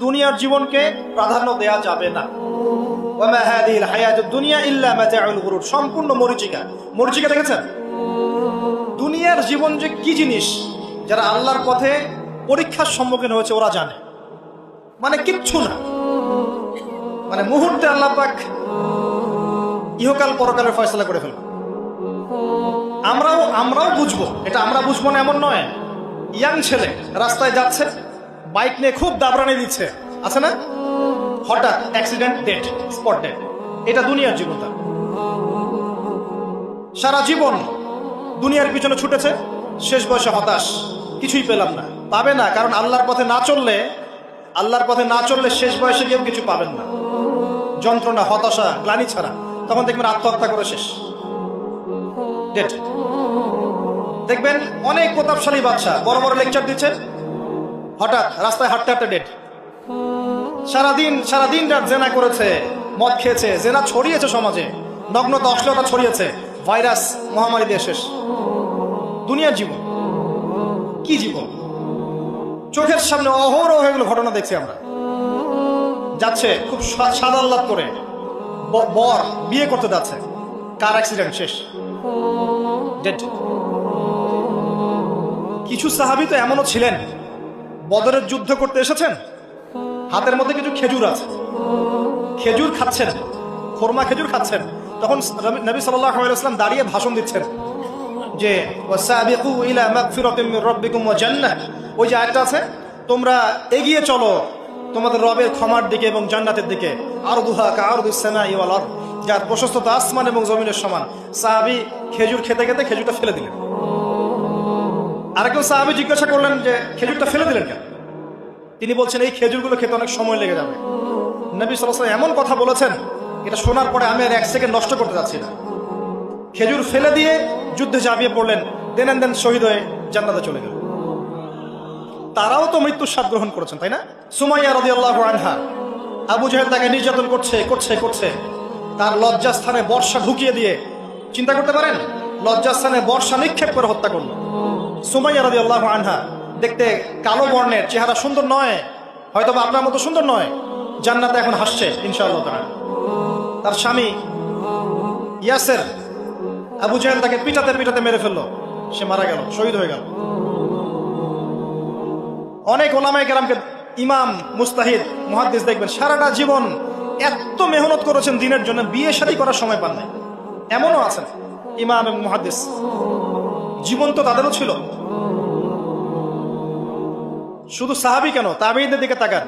দুনিয়ার জীবনকে প্রাধান্য দেয়া যাবে না। ওয়ামা হাদিহিল হায়াতুদ দুনিয়া ইল্লা মাতাউল গুরুর, সম্পূর্ণ মরীচিকা। মরীচিকা দেখেছেন? দুনিয়ার জীবন যে কি জিনিস, যারা আল্লাহর পথে পরীক্ষার সম্মুখীন হয়েছে ওরা জানে। মানে কিচ্ছু না, মানে মুহূর্তে আল্লাহ পাক ইহকাল পরকালের ফয়সালা করে ফেলবে। আমরাও বুঝবো, এটা আমরা বুঝবো না এমন নয়। ইয়াং ছেলে রাস্তায় যাচ্ছে, বাইক নিয়ে খুব দাবরানি দিচ্ছে, আছে না? হঠাৎ অ্যাক্সিডেন্ট, ডেড, স্পট ডেড। এটা দুনিয়ার জীবন। তার সারা জীবন দুনিয়ার পিছনে ছুটেছে, শেষ বয়সে হতাশ, কিছুই পেলাম না। পাবে না, কারণ আল্লাহর পথে না চললে শেষ বয়সে কেউ কিছু পাবেন না। যন্ত্রণা, হতাশা, গ্লানি ছাড়া। তখন দেখবেন আত্মহত্যা করে শেষ, ডেড। দেখবেন অনেক প্রতাপশালী বাদশা বড় বড় লেকচার দিচ্ছে, হঠাৎ রাস্তায় হাঁটতে হাঁটতে ডেড। সারাদিন রাত জেনা করেছে, মদ খেয়েছে, জেনা ছড়িয়েছে সমাজে, নগ্নতা, অশ্লীলতা ছড়িয়েছে, ভাইরাস, মহামারী দিয়ে শেষ। দুনিয়ার জীবন কি জীবন! চোখের সামনে অহরহ এগুলো ঘটনা দেখছি আমরা। যাচ্ছে খুব সাদাল্লাদ করে, বর বিয়ে করতে যাচ্ছে, কার অ্যাক্সিডেন্ট, শেষ, ডেড। কিছু সাহাবী তো এমনও ছিলেন, বদরের যুদ্ধ করতে এসেছেন, হাতের মধ্যে কিছু খেজুর আছে, খেজুর খাচ্ছেন, খোরমা খেজুর খাচ্ছেন। তখন নবী সাল্লাল্লাহু আলাইহি ওয়াসাল্লাম দাঁড়িয়ে ভাষণ দিচ্ছেন যে ওয়াসাবিকু ইলা মাগফিরাতিন মির রাব্বিকুম ওয়া জান্নাহ। ওই যে আয়াতটা আছে, তোমরা এগিয়ে চলো তোমাদের রবের ক্ষমার দিকে এবং জান্নাতের দিকে। আরদুহা কাআরদিস সামাই ওয়াল আরদ, যার প্রশস্ততা আসমান এবং জমিনের সমান। সাহাবী খেজুর খেতে খেতে খেজুরটা ফেলে দিলেন। আরেকজন সাহাবী জিজ্ঞাসা করলেন যে খেজুরটা ফেলে দিলেন কেন? তিনি বলছেন, এই খেজুরগুলো খেতে অনেক সময় লেগে যাবে। নবী সাল্লাল্লাহু আলাইহি ওয়াসাল্লাম এমন কথা বলেছেন, এটা শোনার পরে আমি আর এক সেকেন্ড নষ্ট করতে যাচ্ছি না। খেজুর ফেলে দিয়ে যুদ্ধে ঝাঁপিয়ে পড়লেন, দেন শহীদ হয়ে জান্নাতে চলে গেল। তারাও তো মৃত্যুর স্বাদ গ্রহণ করেছেন, তাই না? সুমাইয়া রাদিয়াল্লাহু আনহা, আবু জাহেল তাকে নির্যাতন করছে, তার লজ্জাস্থানে বর্ষা ঢুকিয়ে দিয়ে, চিন্তা করতে পারেন, লজ্জাস্থানে বর্ষা নিক্ষেপ করে হত্যা করল। সুমাইয়া রাদিয়াল্লাহু আনহা দেখতে কালো বর্ণের, চেহারা সুন্দর নয়, হয়তো বা আপনার মতো সুন্দর নয়, জান্নাতে এখন হাসছে ইনশাআল্লাহ তাআলা। তার স্বামী ইয়াসের, আবু জাহেল তাকে পিটাতে মেরে ফেললো, সে মারা গেল, শহীদ হয়ে গেল। অনেক ওলামায়ে কেরামকে, ইমাম, মুস্তাহিদ, মুহাদ্দিস দেখবেন সারাটা জীবন এত মেহনত করেছেন দিনের জন্য, বিয়ে শাদী করার সময় পান নাই। এমনও আছেন ইমাম এবং মুহাদ্দিস, জীবন তো তাদেরও ছিল। শুধু সাহাবী কেন, তাবেঈদের দিকে তাকান।